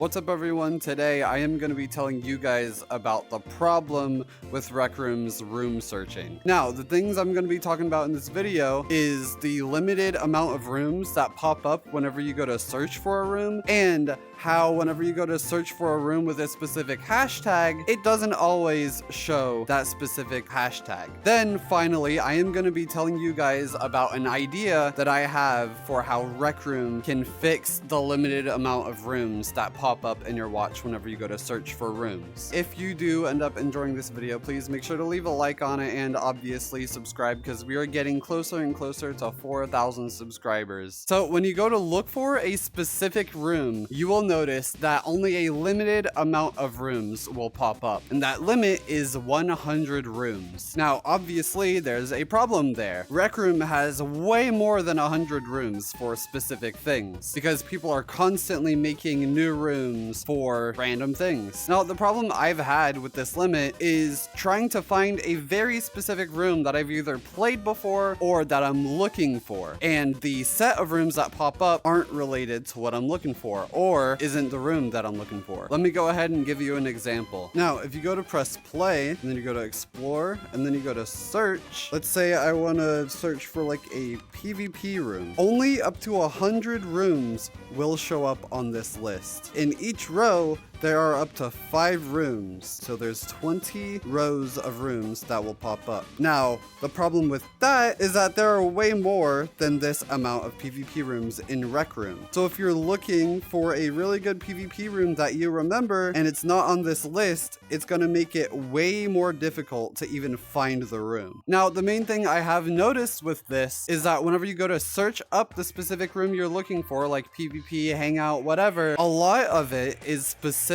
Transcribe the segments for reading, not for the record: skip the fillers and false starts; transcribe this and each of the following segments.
What's up everyone? Today I am going to be telling you guys about the problem with Rec Room's room searching. Now, the things I'm going to be talking about in this video is the limited amount of rooms that pop up whenever you go to search for a room, and how whenever you go to search for a room with a specific hashtag, it doesn't always show that specific hashtag. Then finally, I am going to be telling you guys about an idea that I have for how Rec Room can fix the limited amount of rooms that pop up in your watch whenever you go to search for rooms. If you do end up enjoying this video, please make sure to leave a like on it and obviously subscribe, because we are getting closer and closer to 4,000 subscribers. So when you go to look for a specific room, you will notice that only a limited amount of rooms will pop up, and that limit is 100 rooms. Now obviously there's a problem there. Rec Room has way more than 100 rooms for specific things, because people are constantly making new rooms for random things. Now, the problem I've had with this limit is trying to find a very specific room that I've either played before or that I'm looking for, and the set of rooms that pop up aren't related to what I'm looking for, or isn't the room that I'm looking for. Let me go ahead and give you an example. Now, if you go to press play, and then you go to explore, and then you go to search, let's say I want to search for like a PvP room. Only up to 100 rooms will show up on this list. In each row, there are up to 5 rooms, so there's 20 rows of rooms that will pop up. Now, the problem with that is that there are way more than this amount of PvP rooms in Rec Room. So if you're looking for a really good PvP room that you remember and it's not on this list, it's gonna make it way more difficult to even find the room. Now, the main thing I have noticed with this is that whenever you go to search up the specific room you're looking for, like PvP, Hangout, whatever, a lot of it is specifically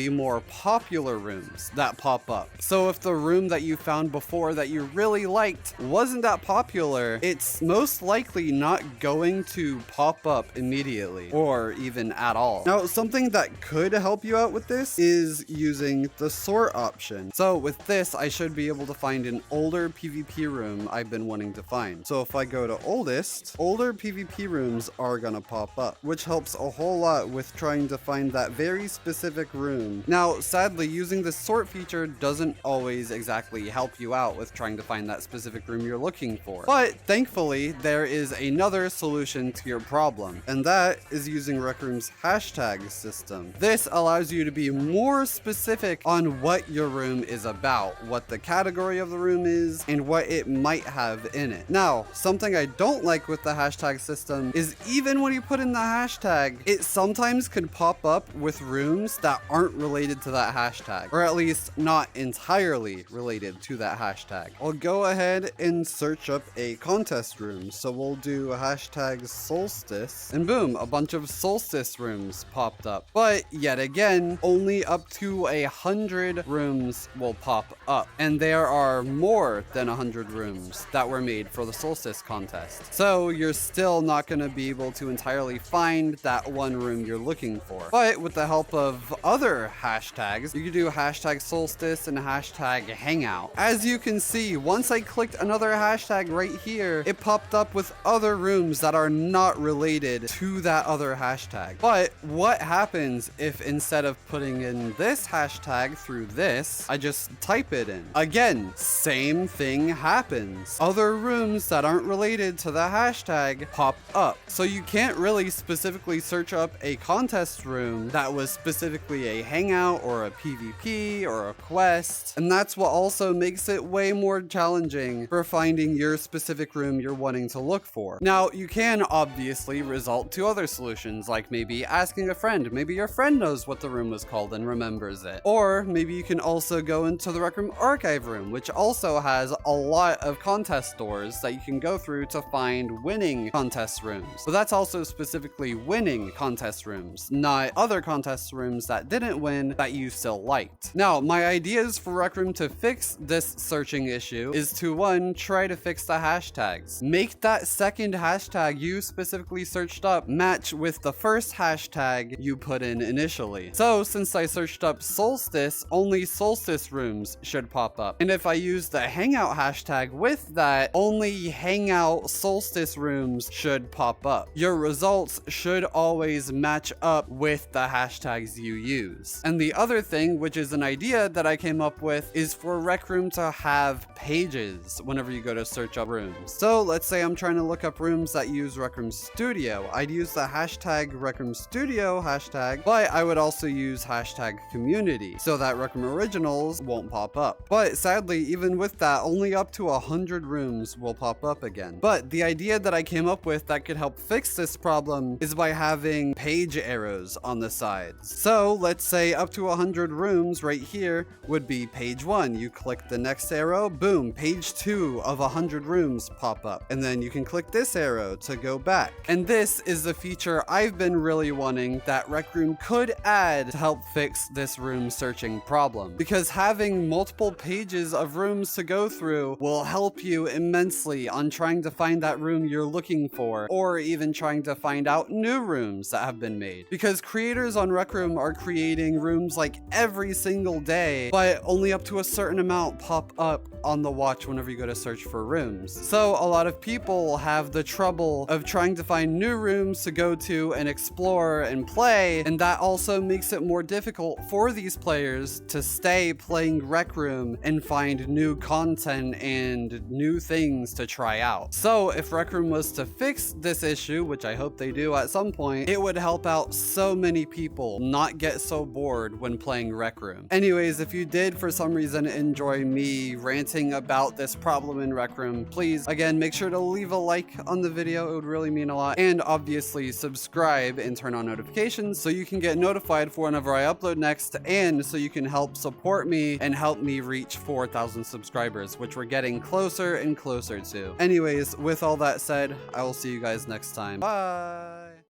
more popular rooms that pop up. So if the room that you found before that you really liked wasn't that popular, it's most likely not going to pop up immediately or even at all. Now, something that could help you out with this is using the sort option. So with this, I should be able to find an older PvP room I've been wanting to find. So if I go to oldest, older PvP rooms are gonna pop up, which helps a whole lot with trying to find that very specific room. Now, sadly, using the sort feature doesn't always exactly help you out with trying to find that specific room you're looking for. But thankfully, there is another solution to your problem, and that is using Rec Room's hashtag system. This allows you to be more specific on what your room is about, what the category of the room is, and what it might have in it. Now, something I don't like with the hashtag system is even when you put in the hashtag, it sometimes can pop up with rooms that aren't related to that hashtag, or at least not entirely related to that hashtag. I'll go ahead and search up a contest room. So we'll do hashtag solstice, and boom, a bunch of solstice rooms popped up. But yet again, only up to 100 rooms will pop up, and there are more than 100 rooms that were made for the solstice contest. So you're still not going to be able to entirely find that one room you're looking for. But with the help of other hashtags, you can do hashtag solstice and hashtag hangout. As you can see, once I clicked another hashtag right here, it popped up with other rooms that are not related to that other hashtag. But what happens if instead of putting in this hashtag through this, I just type it in? Again, same thing happens. Other rooms that aren't related to the hashtag pop up. So you can't really specifically search up a contest room that was specifically a hangout or a PvP or a quest, and that's what also makes it way more challenging for finding your specific room you're wanting to look for. Now, you can obviously resort to other solutions, like maybe asking a friend. Maybe your friend knows what the room was called and remembers it. Or maybe you can also go into the Rec Room archive room, which also has a lot of contest doors that you can go through to find winning contest rooms. But that's also specifically winning contest rooms, not other contest rooms that didn't win that you still liked. Now, my ideas for Rec Room to fix this searching issue is to 1, try to fix the hashtags. Make that second hashtag you specifically searched up match with the first hashtag hashtag you put in initially. So since I searched up solstice, only solstice rooms should pop up. And if I use the hangout hashtag with that, only hangout solstice rooms should pop up. Your results should always match up with the hashtags you use. And the other thing, which is an idea that I came up with, is for Rec Room to have pages whenever you go to search up rooms. So let's say I'm trying to look up rooms that use Rec Room Studio. I'd use the hashtag Rec Room Studio hashtag, but I would also use hashtag community so that Rec Room Originals won't pop up. But sadly, even with that, only up to 100 rooms will pop up again. But the idea that I came up with that could help fix this problem is by having page arrows on the sides. So let's say up to 100 rooms right here would be page 1. You click the next arrow, boom, page 2 of 100 rooms pop up. And then you can click this arrow to go back. And this is the feature I've been really wanting that Rec Room could add to help fix this room searching problem. Because having multiple pages of rooms to go through will help you immensely on trying to find that room you're looking for, or even trying to find out new rooms that have been made. Because creators on Rec Room are creating rooms like every single day, but only up to a certain amount pop up on the watch whenever you go to search for rooms. So a lot of people have the trouble of trying to find new rooms to go to and explore and play, and that also makes it more difficult for these players to stay playing Rec Room and find new content and new things to try out. So if Rec Room was to fix this issue, which I hope they do at some point, it would help out so many people not get so bored when playing Rec Room. Anyways, if you did for some reason enjoy me ranting about this problem in Rec Room, please again make sure to leave a like on the video. It would really mean a lot. And obviously subscribe and turn on notifications so you can get notified for whenever I upload next, and so you can help support me and help me reach 4,000 subscribers, which we're getting closer and closer to. Anyways, with all that said, I will see you guys next time. Bye!